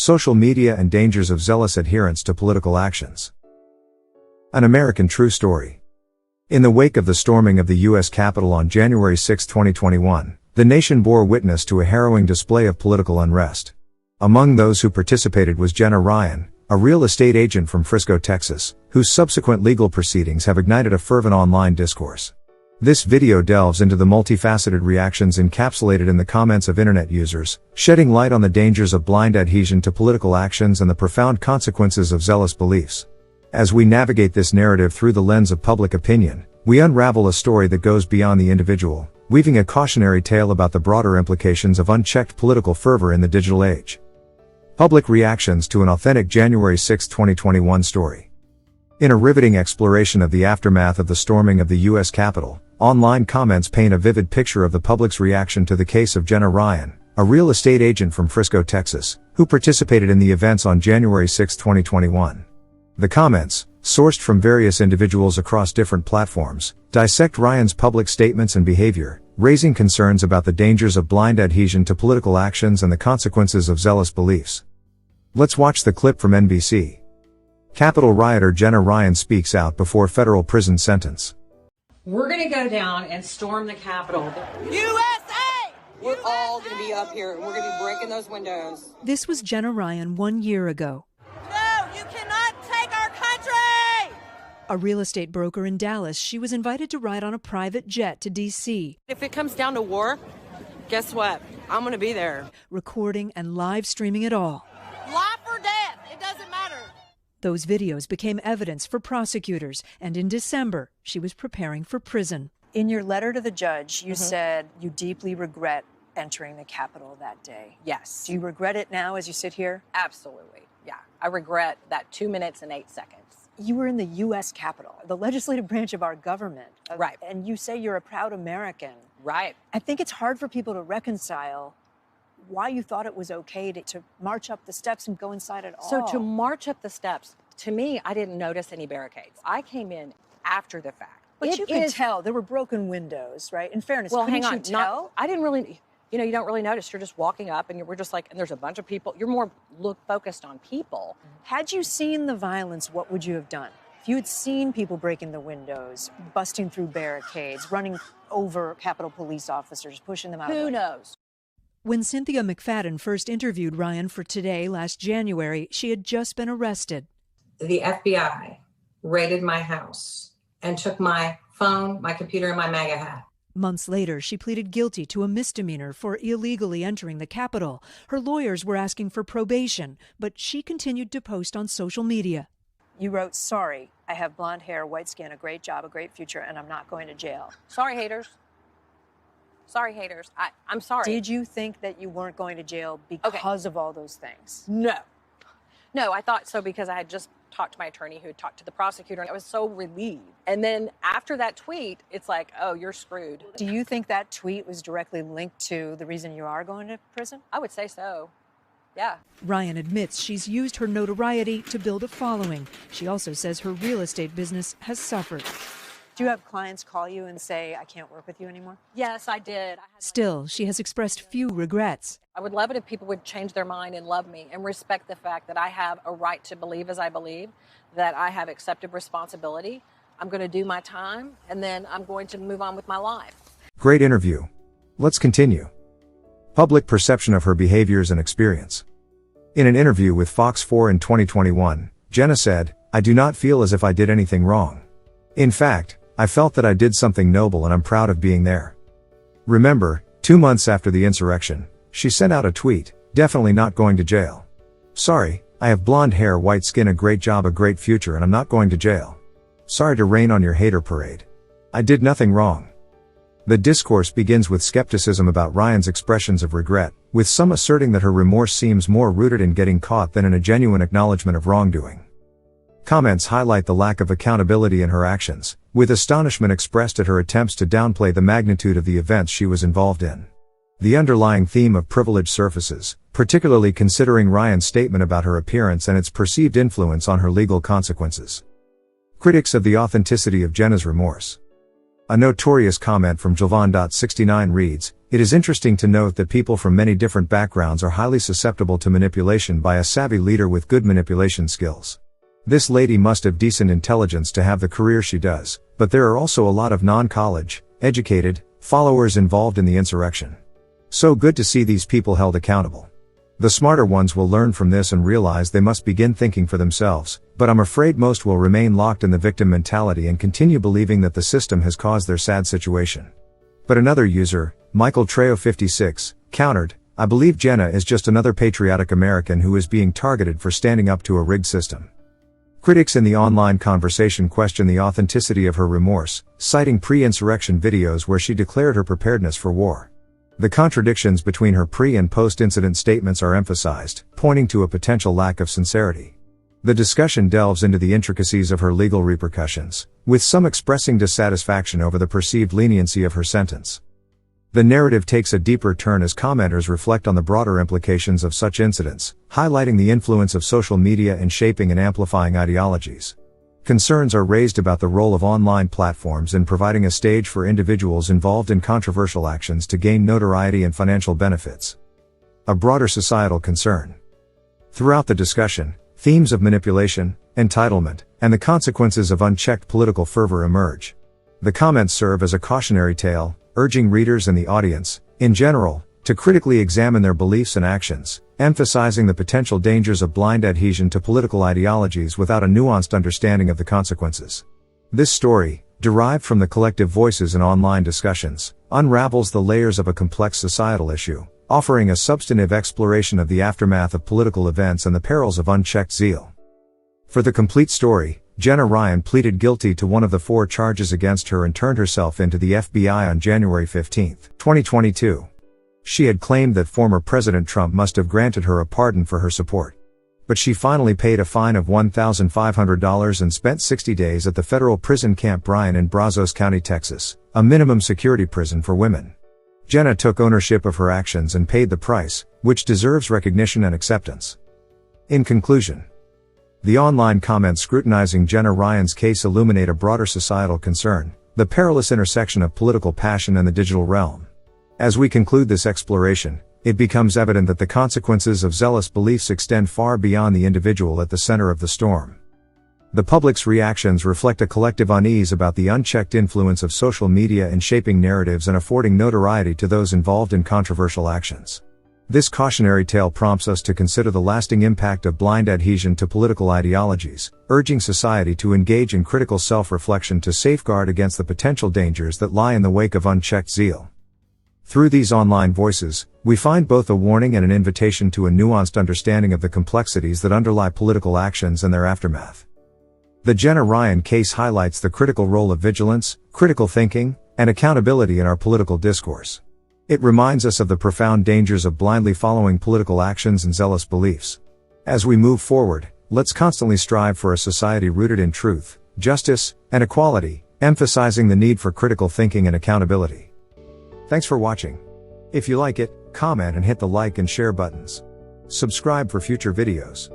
Social media and dangers of zealous adherence to political actions. An American true story. In the wake of the storming of the U.S. Capitol on January 6, 2021, the nation bore witness to a harrowing display of political unrest. Among those who participated was Jenna Ryan, a real estate agent from Frisco, Texas, whose subsequent legal proceedings have ignited a fervent online discourse. This video delves into the multifaceted reactions encapsulated in the comments of internet users, shedding light on the dangers of blind adhesion to political actions and the profound consequences of zealous beliefs. As we navigate this narrative through the lens of public opinion, we unravel a story that goes beyond the individual, weaving a cautionary tale about the broader implications of unchecked political fervor in the digital age. Public reactions to an authentic January 6, 2021 story. In a riveting exploration of the aftermath of the storming of the U.S. Capitol, online comments paint a vivid picture of the public's reaction to the case of Jenna Ryan, a real estate agent from Frisco, Texas, who participated in the events on January 6, 2021. The comments, sourced from various individuals across different platforms, dissect Ryan's public statements and behavior, raising concerns about the dangers of blind adhesion to political actions and the consequences of zealous beliefs. Let's watch the clip from NBC. Capitol rioter Jenna Ryan speaks out before federal prison sentence. We're going to go down and storm the Capitol. USA! We're all going to be up here and we're going to be breaking those windows. This was Jenna Ryan 1 year ago. No, you cannot take our country! A real estate broker in Dallas, she was invited to ride on a private jet to D.C. If it comes down to war, guess what? I'm going to be there. Recording and live streaming it all. Life or death, it doesn't matter. Those videos became evidence for prosecutors, and in December, she was preparing for prison. In your letter to the judge, you said you deeply regret entering the Capitol that day. Yes. Do you regret it now as you sit here? Absolutely. Yeah. I regret that 2 minutes and 8 seconds. You were in the U.S. Capitol, the legislative branch of our government. Right. And you say you're a proud American. Right. I think it's hard for people to reconcile why you thought it was okay to march up the steps and go inside at all. So to march up the steps, to me, I didn't notice any barricades. I came in after the fact. But you could tell there were broken windows, right? In fairness, well, couldn't hang on. you tell? I didn't really, you don't really notice. You're just walking up and we're just like, and there's a bunch of people. You're more focused on people. Had you seen the violence, what would you have done? If you had seen people breaking the windows, busting through barricades, running over Capitol police officers, pushing them out of the way. Who knows? When Cynthia McFadden first interviewed Ryan for Today last January, she had just been arrested. The FBI raided my house and took my phone, my computer, and my MAGA hat. Months later, she pleaded guilty to a misdemeanor for illegally entering the Capitol. Her lawyers were asking for probation, but she continued to post on social media. You wrote, "Sorry, I have blonde hair, white skin, a great job, a great future, and I'm not going to jail." Sorry, haters. Sorry, haters. I'm sorry. Did you think that you weren't going to jail because of all those things? No. No, I thought so because I had just talked to my attorney who had talked to the prosecutor, and I was so relieved. And then after that tweet, it's like, oh, you're screwed. Do you think that tweet was directly linked to the reason you are going to prison? I would say so. Yeah. Ryan admits she's used her notoriety to build a following. She also says her real estate business has suffered. Do you have clients call you and say, I can't work with you anymore? Yes, I did. Still, she has expressed few regrets. I would love it if people would change their mind and love me and respect the fact that I have a right to believe as I believe, that I have accepted responsibility. I'm going to do my time, and then I'm going to move on with my life. Great interview. Let's continue. Public perception of her behaviors and experience. In an interview with Fox 4 in 2021, Jenna said, "I do not feel as if I did anything wrong. In fact, I felt that I did something noble and I'm proud of being there." Remember, 2 months after the insurrection, she sent out a tweet, "Definitely not going to jail. Sorry, I have blonde hair, white skin, a great job, a great future, and I'm not going to jail. Sorry to rain on your hater parade. I did nothing wrong." The discourse begins with skepticism about Ryan's expressions of regret, with some asserting that her remorse seems more rooted in getting caught than in a genuine acknowledgement of wrongdoing. Comments highlight the lack of accountability in her actions, with astonishment expressed at her attempts to downplay the magnitude of the events she was involved in. The underlying theme of privilege surfaces, particularly considering Ryan's statement about her appearance and its perceived influence on her legal consequences. Critics of the authenticity of Jenna's remorse. A notorious comment from Jovan.69 reads, "It is interesting to note that people from many different backgrounds are highly susceptible to manipulation by a savvy leader with good manipulation skills. This lady must have decent intelligence to have the career she does, but there are also a lot of non-college, educated, followers involved in the insurrection. So good to see these people held accountable. The smarter ones will learn from this and realize they must begin thinking for themselves, but I'm afraid most will remain locked in the victim mentality and continue believing that the system has caused their sad situation." But another user, Michael Trejo 56, countered, "I believe Jenna is just another patriotic American who is being targeted for standing up to a rigged system." Critics in the online conversation question the authenticity of her remorse, citing pre-insurrection videos where she declared her preparedness for war. The contradictions between her pre- and post-incident statements are emphasized, pointing to a potential lack of sincerity. The discussion delves into the intricacies of her legal repercussions, with some expressing dissatisfaction over the perceived leniency of her sentence. The narrative takes a deeper turn as commenters reflect on the broader implications of such incidents, highlighting the influence of social media in shaping and amplifying ideologies. Concerns are raised about the role of online platforms in providing a stage for individuals involved in controversial actions to gain notoriety and financial benefits. A broader societal concern. Throughout the discussion, themes of manipulation, entitlement, and the consequences of unchecked political fervor emerge. The comments serve as a cautionary tale, urging readers and the audience, in general, to critically examine their beliefs and actions, emphasizing the potential dangers of blind adhesion to political ideologies without a nuanced understanding of the consequences. This story, derived from the collective voices in online discussions, unravels the layers of a complex societal issue, offering a substantive exploration of the aftermath of political events and the perils of unchecked zeal. For the complete story, Jenna Ryan pleaded guilty to one of the 4 charges against her and turned herself into the FBI on January 15, 2022. She had claimed that former President Trump must have granted her a pardon for her support. But she finally paid a fine of $1,500 and spent 60 days at the federal prison Camp Bryan in Brazos County, Texas, a minimum security prison for women. Jenna took ownership of her actions and paid the price, which deserves recognition and acceptance. In conclusion, the online comments scrutinizing Jenna Ryan's case illuminate a broader societal concern, the perilous intersection of political passion and the digital realm. As we conclude this exploration, it becomes evident that the consequences of zealous beliefs extend far beyond the individual at the center of the storm. The public's reactions reflect a collective unease about the unchecked influence of social media in shaping narratives and affording notoriety to those involved in controversial actions. This cautionary tale prompts us to consider the lasting impact of blind adhesion to political ideologies, urging society to engage in critical self-reflection to safeguard against the potential dangers that lie in the wake of unchecked zeal. Through these online voices, we find both a warning and an invitation to a nuanced understanding of the complexities that underlie political actions and their aftermath. The Jenna Ryan case highlights the critical role of vigilance, critical thinking, and accountability in our political discourse. It reminds us of the profound dangers of blindly following political actions and zealous beliefs. As we move forward, let's constantly strive for a society rooted in truth, justice, and equality, emphasizing the need for critical thinking and accountability. Thanks for watching. If you like it, comment and hit the like and share buttons. Subscribe for future videos.